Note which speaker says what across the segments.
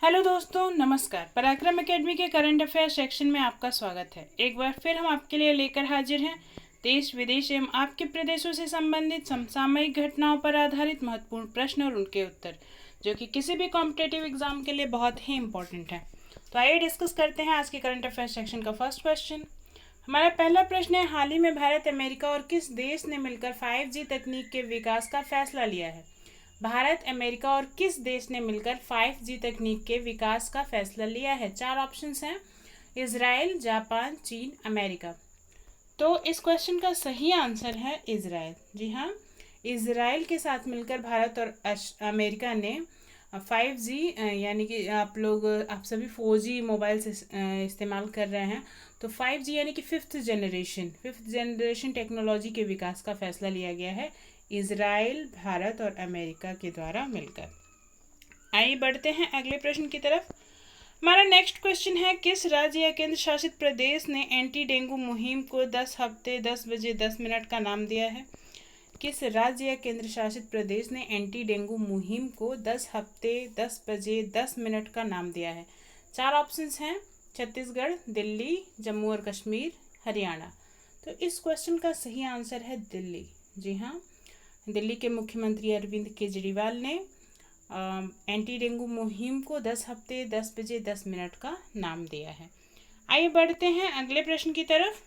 Speaker 1: Hello दोस्तों, नमस्कार। पराक्रम एकेडमी के करंट अफेयर सेक्शन में आपका स्वागत है। एक बार फिर हम आपके लिए लेकर हाजिर हैं देश विदेश एवं आपके प्रदेशों से संबंधित समसामयिक घटनाओं पर आधारित महत्वपूर्ण प्रश्न और उनके उत्तर, जो कि किसी भी कॉम्पिटेटिव एग्जाम के लिए बहुत ही इंपॉर्टेंट है। तो आइए डिस्कस करते हैं आज के करंट अफेयर सेक्शन का फर्स्ट क्वेश्चन। हमारा पहला प्रश्न है, हाल ही में भारत, अमेरिका और किस देश ने मिलकर 5G तकनीक के विकास का फैसला लिया है? भारत, अमेरिका और किस देश ने मिलकर 5G तकनीक के विकास का फैसला लिया है? चार ऑप्शंस हैं, इजराइल, जापान, चीन, अमेरिका। तो इस क्वेश्चन का सही आंसर है इजराइल। जी हाँ, इजराइल के साथ मिलकर भारत और अमेरिका ने 5G यानी कि आप सभी 4G मोबाइल से इस्तेमाल कर रहे हैं, तो 5G यानी कि फिफ्थ जनरेशन टेक्नोलॉजी के विकास का फैसला लिया गया है इजराइल, भारत और अमेरिका के द्वारा मिलकर। आइए बढ़ते हैं अगले प्रश्न की तरफ। हमारा नेक्स्ट क्वेश्चन है, किस राज्य या केंद्र शासित प्रदेश ने एंटी डेंगू मुहिम को 10 हफ्ते 10 बजे 10 मिनट का नाम दिया है? किस राज्य या केंद्र शासित प्रदेश ने एंटी डेंगू मुहिम को 10 हफ्ते 10 बजे 10 मिनट का नाम दिया है? चार ऑप्शंस हैं, छत्तीसगढ़, दिल्ली, जम्मू और कश्मीर, हरियाणा। तो इस क्वेश्चन का सही आंसर है दिल्ली। जी हाँ, दिल्ली के मुख्यमंत्री अरविंद केजरीवाल ने एंटी डेंगू मुहिम को 10 हफ्ते 10 बजे 10 मिनट का नाम दिया है। आइए बढ़ते हैं अगले प्रश्न की तरफ।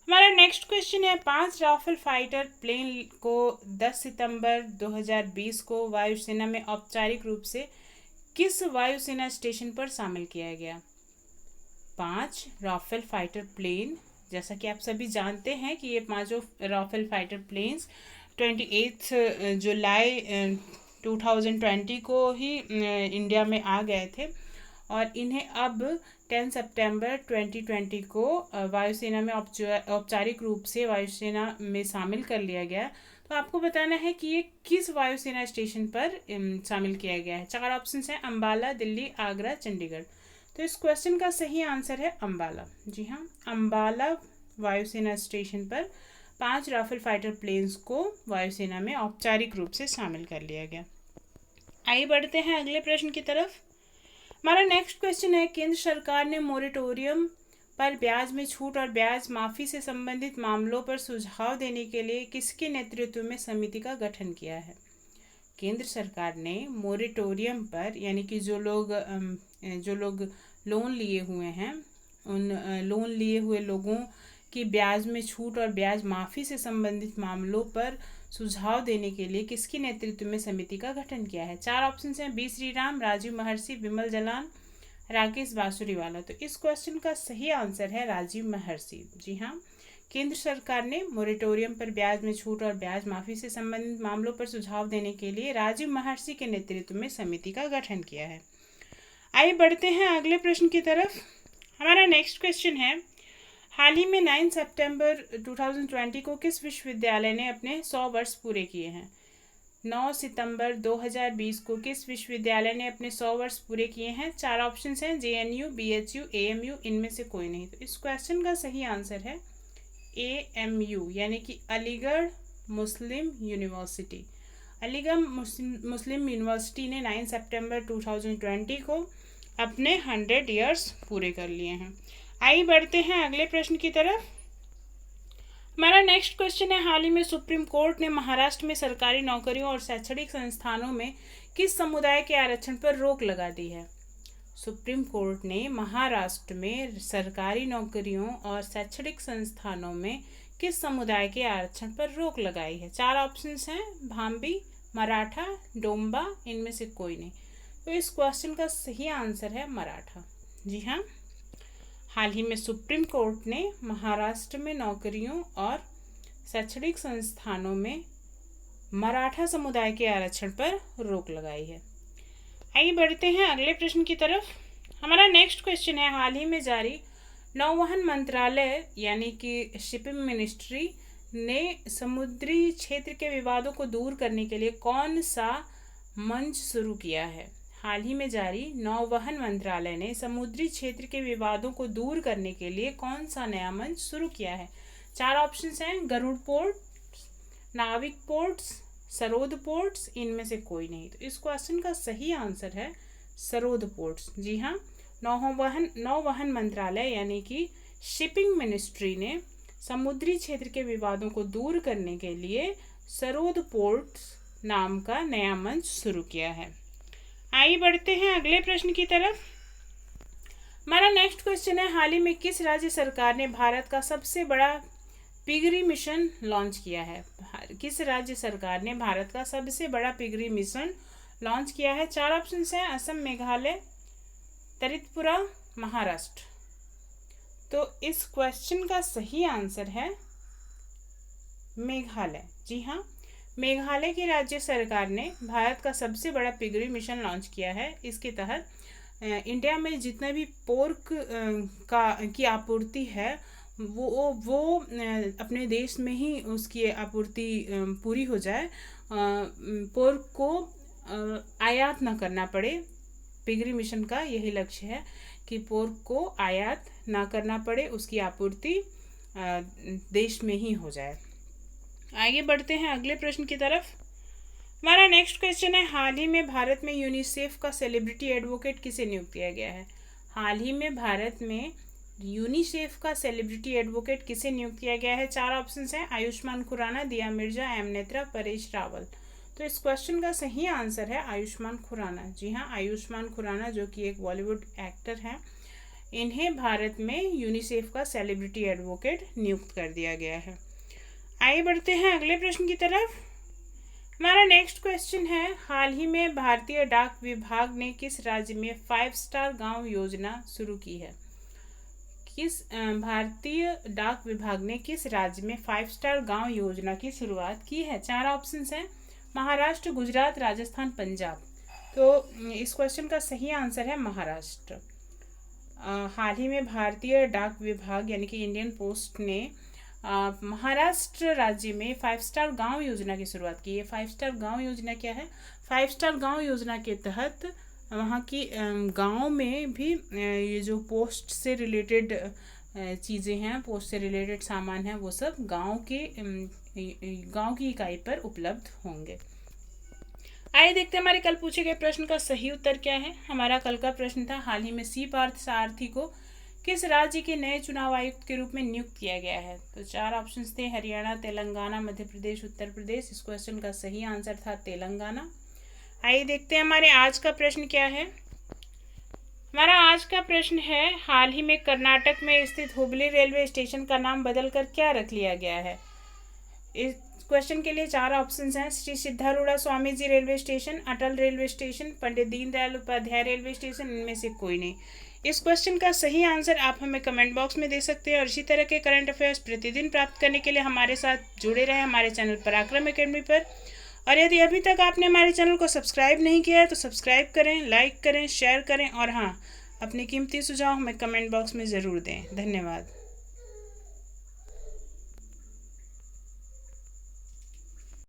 Speaker 1: हमारा नेक्स्ट क्वेश्चन है, 5 राफेल फाइटर प्लेन को 10 सितंबर 2020 को वायुसेना में औपचारिक रूप से किस वायुसेना स्टेशन पर शामिल किया गया? 5 राफेल फाइटर प्लेन, जैसा कि आप सभी जानते हैं कि ये पांचों राफेल फाइटर प्लेन्स 28 जुलाई 2020 को ही इंडिया में आ गए थे और इन्हें अब 10 सितंबर 2020 को वायुसेना में औपचारिक रूप से वायुसेना में शामिल कर लिया गया। तो आपको बताना है कि ये किस वायुसेना स्टेशन पर शामिल किया गया है। चार ऑप्शन हैं, अंबाला, दिल्ली, आगरा, चंडीगढ़। तो इस क्वेश्चन का सही आंसर है अंबाला। जी हाँ, अंबाला वायुसेना स्टेशन पर 5 राफेल फाइटर प्लेन्स को वायुसेना में औपचारिक रूप से शामिल कर लिया गया। आइए बढ़ते हैं अगले प्रश्न की तरफ। हमारा नेक्स्ट क्वेश्चन है, केंद्र सरकार ने मोरेटोरियम पर ब्याज में छूट और ब्याज माफी से संबंधित मामलों पर सुझाव देने के लिए किसके नेतृत्व में समिति का गठन किया है? केंद्र सरकार ने मोरेटोरियम पर, यानी कि जो लोग लोन लिए हुए हैं, उन लोन लिए हुए लोगों की ब्याज में छूट और ब्याज माफ़ी से संबंधित मामलों पर सुझाव देने के लिए किसके नेतृत्व में समिति का गठन किया है? चार ऑप्शन हैं, बी श्रीराम, राजीव महर्षि, विमल जलान, राकेश बांसुरीवाला। तो इस क्वेश्चन का सही आंसर है राजीव महर्षि। जी हाँ, केंद्र सरकार ने मोरेटोरियम पर ब्याज में छूट और ब्याज माफी से संबंधित मामलों पर सुझाव देने के लिए राजीव महर्षि के नेतृत्व में समिति का गठन किया है। आइए बढ़ते हैं अगले प्रश्न की तरफ। हमारा नेक्स्ट क्वेश्चन है, हाल ही में 9 सितंबर 2020 को किस विश्वविद्यालय ने अपने 100 वर्ष पूरे किए हैं? 9 सितंबर 2020 को किस विश्वविद्यालय ने अपने 100 वर्ष पूरे किए हैं? चार ऑप्शन हैं, JNU, BHU, AMU, इनमें से कोई नहीं। तो इस क्वेश्चन का सही आंसर है AMU, यानी कि अलीगढ़ मुस्लिम यूनिवर्सिटी। अलीगढ़ मुस्लिम यूनिवर्सिटी ने 9 सितंबर 2020 को अपने 100 ईयर्स पूरे कर लिए हैं। आइए बढ़ते हैं अगले प्रश्न की तरफ। हमारा नेक्स्ट क्वेश्चन है, हाल ही में सुप्रीम कोर्ट ने महाराष्ट्र में सरकारी नौकरियों और शैक्षणिक संस्थानों में किस समुदाय के आरक्षण पर रोक लगा दी है? सुप्रीम कोर्ट ने महाराष्ट्र में सरकारी नौकरियों और शैक्षणिक संस्थानों में किस समुदाय के आरक्षण पर रोक लगाई है? चार ऑप्शंस हैं, भाम्बी, मराठा, डोम्बा, इनमें से कोई नहीं। तो इस क्वेश्चन का सही आंसर है मराठा। जी हाँ, हाल ही में सुप्रीम कोर्ट ने महाराष्ट्र में नौकरियों और शैक्षणिक संस्थानों में मराठा समुदाय के आरक्षण पर रोक लगाई है। आइए बढ़ते हैं अगले प्रश्न की तरफ। हमारा नेक्स्ट क्वेश्चन है, हाल ही में जारी नौवहन मंत्रालय यानी कि शिपिंग मिनिस्ट्री ने समुद्री क्षेत्र के विवादों को दूर करने के लिए कौन सा मंच शुरू किया है? हाल ही में जारी नौवहन मंत्रालय ने समुद्री क्षेत्र के विवादों को दूर करने के लिए कौन सा नया मंच शुरू किया है? चार ऑप्शंस हैं, गरुड़ पोर्ट, नाविक पोर्ट्स, सरोद पोर्ट्स, इनमें से कोई नहीं। तो इस क्वेश्चन का सही आंसर है सरोद पोर्ट्स। जी हाँ, नौवहन मंत्रालय यानी कि शिपिंग मिनिस्ट्री ने समुद्री क्षेत्र के विवादों को दूर करने के लिए सरोद पोर्ट्स नाम का नया मंच शुरू किया है। आइए बढ़ते हैं अगले प्रश्न की तरफ। हमारा नेक्स्ट क्वेश्चन है, हाल ही में किस राज्य सरकार ने भारत का सबसे बड़ा पिगरी मिशन लॉन्च किया है? किस राज्य सरकार ने भारत का सबसे बड़ा पिगरी मिशन लॉन्च किया है? 4 ऑप्शन हैं, असम, मेघालय, त्रिपुरा, महाराष्ट्र। तो इस क्वेश्चन का सही आंसर है मेघालय। जी हाँ, मेघालय की राज्य सरकार ने भारत का सबसे बड़ा पिगरी मिशन लॉन्च किया है। इसके तहत इंडिया में जितना भी पोर्क की आपूर्ति है वो अपने देश में ही उसकी आपूर्ति पूरी हो जाए, पोर्क को आयात ना करना पड़े। पिगरी मिशन का यही लक्ष्य है कि पोर्क को आयात ना करना पड़े, उसकी आपूर्ति देश में ही हो जाए। आगे बढ़ते हैं अगले प्रश्न की तरफ। हमारा नेक्स्ट क्वेश्चन है, हाल ही में भारत में यूनिसेफ का सेलिब्रिटी एडवोकेट किसे नियुक्त किया गया है? हाल ही में भारत में यूनिसेफ का सेलिब्रिटी एडवोकेट किसे नियुक्त किया गया है? 4 ऑप्शन हैं, आयुष्मान खुराना, दिया मिर्जा, एम नेत्रा, परेश रावल। तो इस क्वेश्चन का सही आंसर है आयुष्मान खुराना। जी हाँ, आयुष्मान खुराना जो कि एक बॉलीवुड एक्टर हैं, इन्हें भारत में यूनिसेफ का सेलिब्रिटी एडवोकेट नियुक्त कर दिया गया है। आइए बढ़ते हैं अगले प्रश्न की तरफ। हमारा नेक्स्ट क्वेश्चन है, हाल ही में भारतीय डाक विभाग ने किस राज्य में 5 स्टार गांव योजना शुरू की है? भारतीय डाक विभाग ने किस राज्य में 5 स्टार गांव योजना की शुरुआत की है? 4 ऑप्शन हैं, महाराष्ट्र, गुजरात, राजस्थान, पंजाब। तो इस क्वेश्चन का सही आंसर है महाराष्ट्र। हाल ही में भारतीय डाक विभाग यानी कि इंडियन पोस्ट ने महाराष्ट्र राज्य में 5 स्टार गांव योजना की शुरुआत की है। 5 स्टार गांव योजना क्या है? 5 स्टार गांव योजना के तहत वहाँ की गांव में भी ये जो पोस्ट से रिलेटेड चीज़ें हैं, पोस्ट से रिलेटेड सामान हैं, वो सब गांव की इकाई पर उपलब्ध होंगे। आइए देखते हैं हमारे कल पूछे गए प्रश्न का सही उत्तर क्या है। हमारा कल का प्रश्न था, हाल ही में सी पार्थ सारथी को किस राज्य के नए चुनाव आयुक्त के रूप में नियुक्त किया गया है? तो 4 ऑप्शन थे, हरियाणा, तेलंगाना, मध्य प्रदेश, उत्तर प्रदेश। इस क्वेश्चन का सही आंसर था तेलंगाना। आइए देखते हैं हमारे आज का प्रश्न क्या है। हमारा आज का प्रश्न है, हाल ही में कर्नाटक में स्थित हुबली रेलवे स्टेशन का नाम बदलकर क्या रख लिया गया है? इस क्वेश्चन के लिए 4 ऑप्शंस हैं, श्री सिद्धारूढ़ा स्वामी जी रेलवे स्टेशन, अटल railway station, Pandit Deendayal Upadhyay railway station, इनमें से कोई नहीं। इस क्वेश्चन का सही आंसर आप हमें कमेंट बॉक्स में दे सकते हैं। और इसी तरह के करंट अफेयर्स प्रतिदिन प्राप्त करने के लिए हमारे साथ जुड़े रहें हमारे चैनल पराक्रम एकेडमी पर। और यदि अभी तक आपने हमारे चैनल को सब्सक्राइब नहीं किया है तो सब्सक्राइब करें, लाइक करें, शेयर करें और हाँ, अपने कीमती सुझाव हमें कमेंट बॉक्स में ज़रूर दें। धन्यवाद।